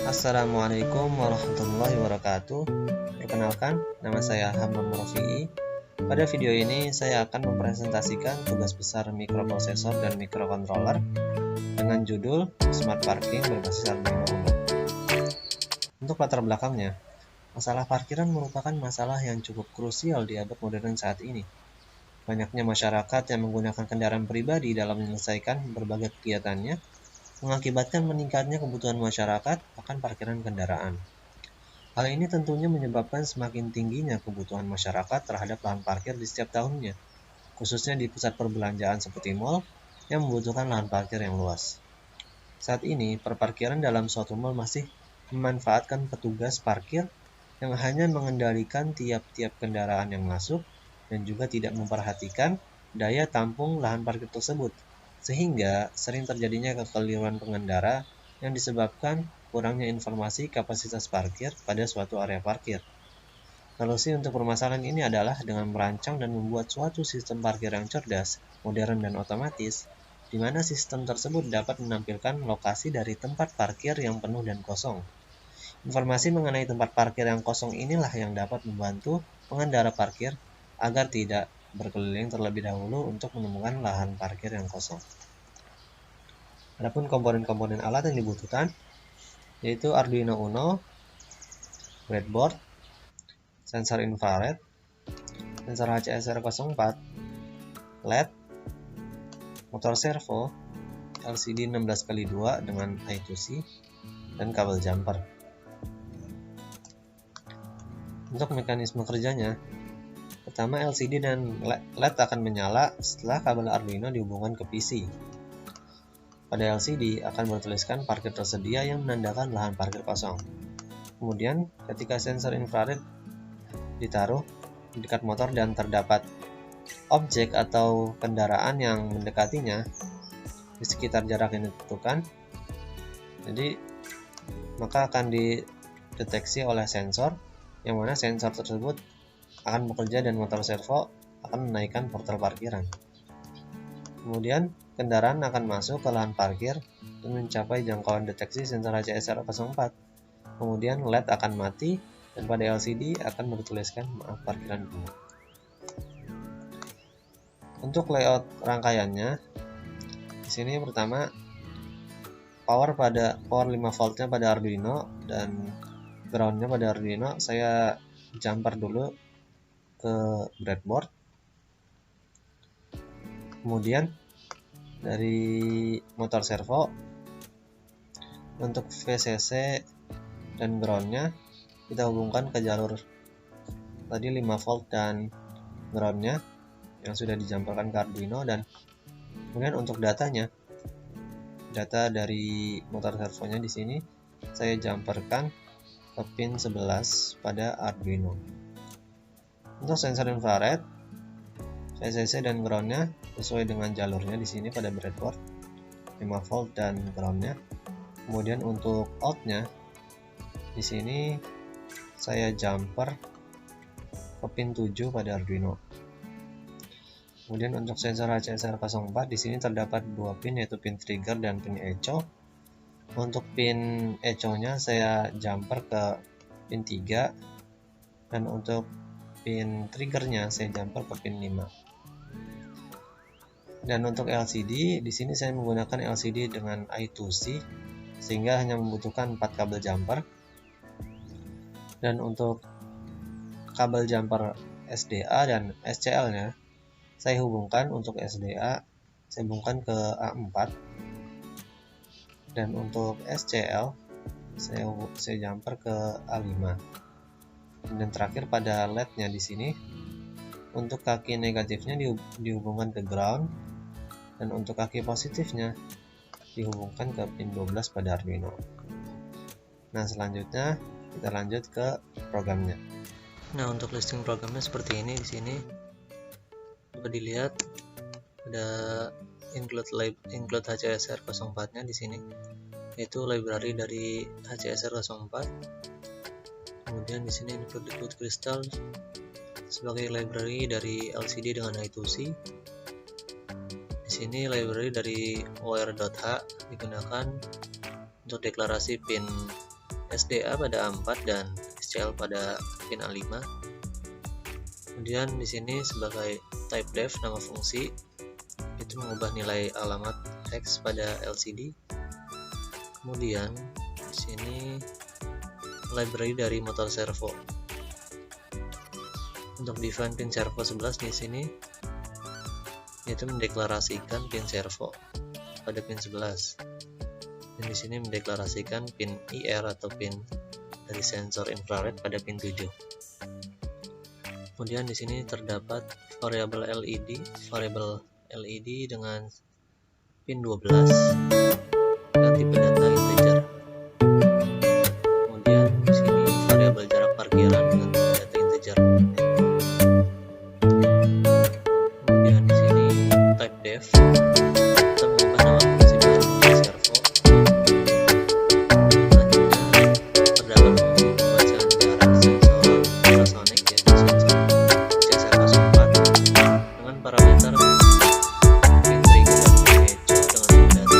Assalamualaikum warahmatullahi wabarakatuh. Perkenalkan, nama saya Hamam Rofi'i. Pada video ini saya akan mempresentasikan tugas besar mikroprosesor dan mikrocontroller dengan judul Smart Parking berbasis Arduino Uno. Untuk latar belakangnya, masalah parkiran merupakan masalah yang cukup krusial di abad modern saat ini. Banyaknya masyarakat yang menggunakan kendaraan pribadi dalam menyelesaikan berbagai kegiatannya mengakibatkan meningkatnya kebutuhan masyarakat akan parkiran kendaraan. Hal ini tentunya menyebabkan semakin tingginya kebutuhan masyarakat terhadap lahan parkir di setiap tahunnya, khususnya di pusat perbelanjaan seperti mal yang membutuhkan lahan parkir yang luas. Saat ini, perparkiran dalam suatu mal masih memanfaatkan petugas parkir yang hanya mengendalikan tiap-tiap kendaraan yang masuk dan juga tidak memperhatikan daya tampung lahan parkir tersebut, sehingga sering terjadinya kekeliruan pengendara yang disebabkan kurangnya informasi kapasitas parkir pada suatu area parkir. Solusi untuk permasalahan ini adalah dengan merancang dan membuat suatu sistem parkir yang cerdas, modern, dan otomatis, di mana sistem tersebut dapat menampilkan lokasi dari tempat parkir yang penuh dan kosong. Informasi mengenai tempat parkir yang kosong inilah yang dapat membantu pengendara parkir agar tidak berkeliling terlebih dahulu untuk menemukan lahan parkir yang kosong. Adapun komponen-komponen alat yang dibutuhkan yaitu Arduino Uno, breadboard, sensor infrared, sensor HCSR04, LED, motor servo, LCD 16x2 dengan I2C, dan kabel jumper. Untuk mekanisme kerjanya, pertama LCD dan LED akan menyala setelah kabel Arduino dihubungkan ke PC. Pada LCD akan bertuliskan parkir tersedia yang menandakan lahan parkir kosong. Kemudian, ketika sensor infrared ditaruh di dekat motor dan terdapat objek atau kendaraan yang mendekatinya di sekitar jarak yang ditentukan, jadi maka akan dideteksi oleh sensor, yang mana sensor tersebut akan bekerja dan motor servo akan menaikkan portal parkiran. Kemudian kendaraan akan masuk ke lahan parkir dan mencapai jangkauan deteksi sensor HCSR04. Kemudian LED akan mati dan pada LCD akan bertuliskan maaf parkiran penuh. Untuk layout rangkaiannya, di sini pertama power 5 voltnya pada Arduino dan groundnya pada Arduino saya jumper dulu ke breadboard. Kemudian dari motor servo untuk VCC dan groundnya kita hubungkan ke jalur tadi 5 volt dan groundnya yang sudah dijumperkan ke Arduino, dan kemudian untuk datanya, data dari motor servonya di sini saya jumperkan ke pin 11 pada Arduino. Untuk sensor infrared, VCC dan groundnya sesuai dengan jalurnya di sini pada breadboard 5 volt dan groundnya. Kemudian untuk outnya di sini saya jumper ke pin 7 pada Arduino. Kemudian untuk sensor HCSR04 di sini terdapat 2 pin, yaitu pin trigger dan pin echo. Untuk pin echo-nya saya jumper ke pin 3 dan untuk pin triggernya saya jumper ke pin 5. Dan untuk LCD, di sini saya menggunakan LCD dengan I2C sehingga hanya membutuhkan 4 kabel jumper. Dan untuk kabel jumper SDA dan SCL-nya saya hubungkan, untuk SDA saya hubungkan ke A4 dan untuk SCL saya jumper ke A5. Dan terakhir pada LED-nya di sini untuk kaki negatifnya dihubungkan ke ground dan untuk kaki positifnya dihubungkan ke pin 12 pada Arduino. Nah, selanjutnya kita lanjut ke programnya. Nah, untuk listing programnya seperti ini. Di sini dapat dilihat ada include HCSR04-nya di sini, yaitu library dari HCSR04. Kemudian di sini include crystal sebagai library dari LCD dengan I2C. Di sini library dari wire.h digunakan untuk deklarasi pin SDA pada A4 dan SCL pada pin A5. Kemudian di sini sebagai type def nama fungsi itu mengubah nilai alamat hex pada LCD. Kemudian di sini library dari motor servo. Untuk define pin servo 11 di sini yaitu mendeklarasikan pin servo pada pin 11. Dan di sini mendeklarasikan pin IR atau pin dari sensor infrared pada pin 7. Kemudian di sini terdapat variabel LED dengan pin 12 dan tipe data integer. Kemudian di sini variabel jarak parkiran dengan tipe data integer. Kemudian di sini type def kita mengubah nama fungsi baru di servo. Selanjutnya terdapat pembacaan jarak sensor ultrasonic yaitu sensor CSR04 dengan parameter pin trigger dan pin echo dengan tipe data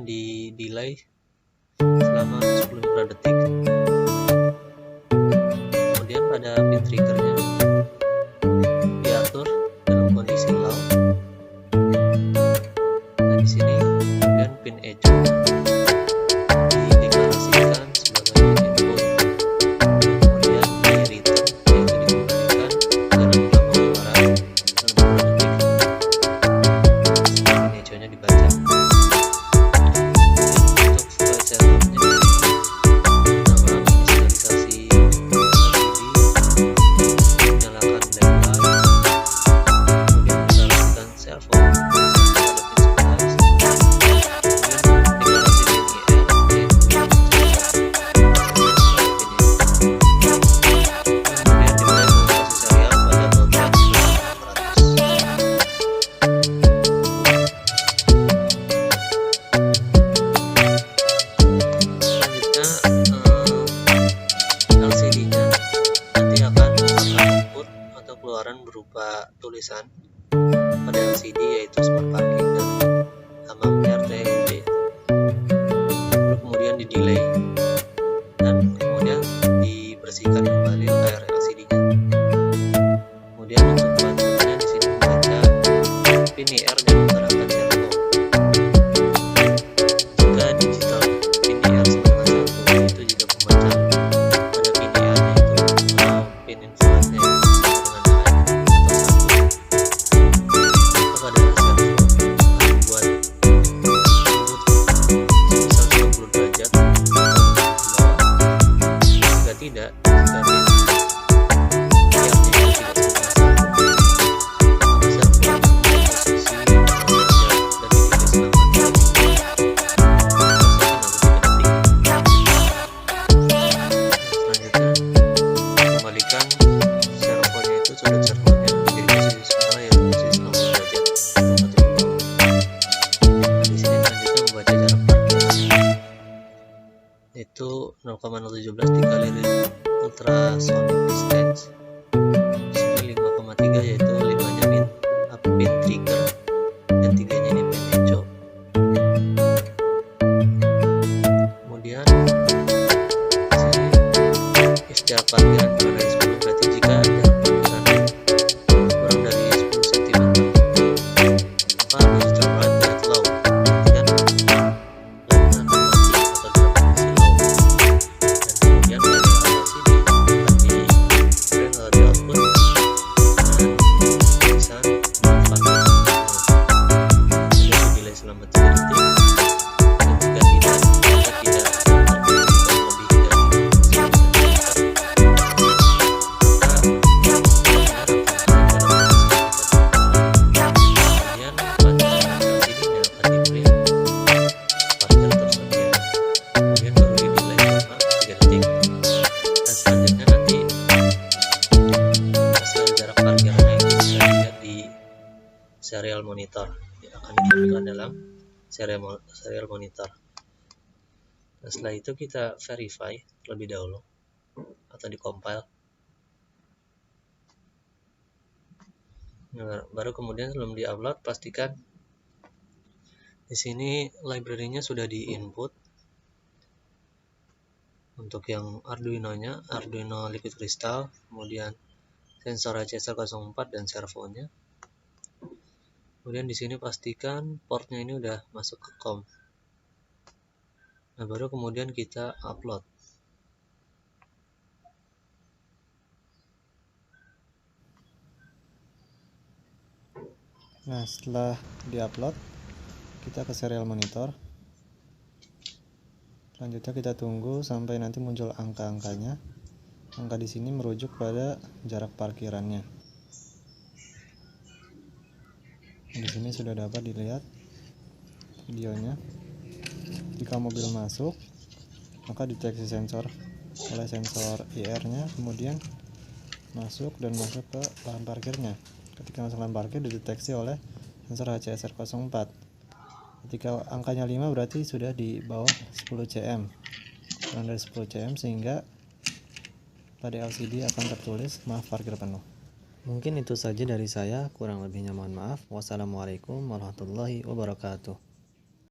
di delay selama 10 mikrodetik. Kemudian pada pin triggernya diatur dalam kondisi low. Nah di sini kemudian pin echo dideklarasikan sebagai input. Kemudian di return yaitu dikembalikan jarak lambang suara dalam beberapa detik. Pin echo-nya dibaca. Berupa tulisan pada LCD yaitu smart parking dan hamam RTUD. Lalu kemudian di delay dan kemudian dibersihkan kembali layar LCD-nya. Kemudian untuk outputnya di sini membaca pin IR dan menggerakkan servo. Jika digital pin IR sama dengan 1 itu jika pembacaan pada pin IR-nya itu pin infrarednya tidak, jika pin IR-nya itu tidak sama dengan 1, maka servo akan posisi dan dipilih selama 3 detik. Selanjutnya kembalikan servonya itu sudut servonya jadi posisi semula yaitu posisi 60 derajat atau 1 kilo. Nah di sini selanjutnya membaca jarak parkiran itu 0,017 dikali ultrasonic distance. Di sini 5,3 yaitu 5-nya pin trigger dan 3-nya ini pin echo. Kemudian di sini if jarak parkiran kurang dari 10 berarti jika jarak parkiran kurang dari 10 cm maka digital right light low dan lampu akan mati atau dalam kondisi low. Dan kemudian pada LCD akan di output dengan tulisan serial monitor yang akan ditampilkan dalam serial monitor. Nah, setelah itu kita verify terlebih dahulu atau di-compile. Nah, baru kemudian sebelum di-upload pastikan di sini library-nya sudah di-input. Untuk yang Arduino-nya, Arduino Liquid Crystal, kemudian sensor HCSR04 dan servonya. Kemudian di sini pastikan portnya ini udah masuk ke COM. Nah, baru kemudian kita upload. Nah, setelah diupload, kita ke serial monitor. Selanjutnya kita tunggu sampai nanti muncul angka-angkanya. Angka di sini merujuk pada jarak parkirannya. Di sini sudah dapat dilihat videonya. Jika mobil masuk, maka deteksi sensor oleh sensor IR-nya, kemudian masuk ke lahan parkirnya. Ketika masuk lahan parkir dideteksi oleh sensor HCSR04. Ketika angkanya 5 berarti sudah di bawah 10 cm, kurang dari 10 cm, sehingga pada LCD akan tertulis maaf parkir penuh. Mungkin itu saja dari saya, kurang lebihnya mohon maaf. Wassalamualaikum warahmatullahi wabarakatuh.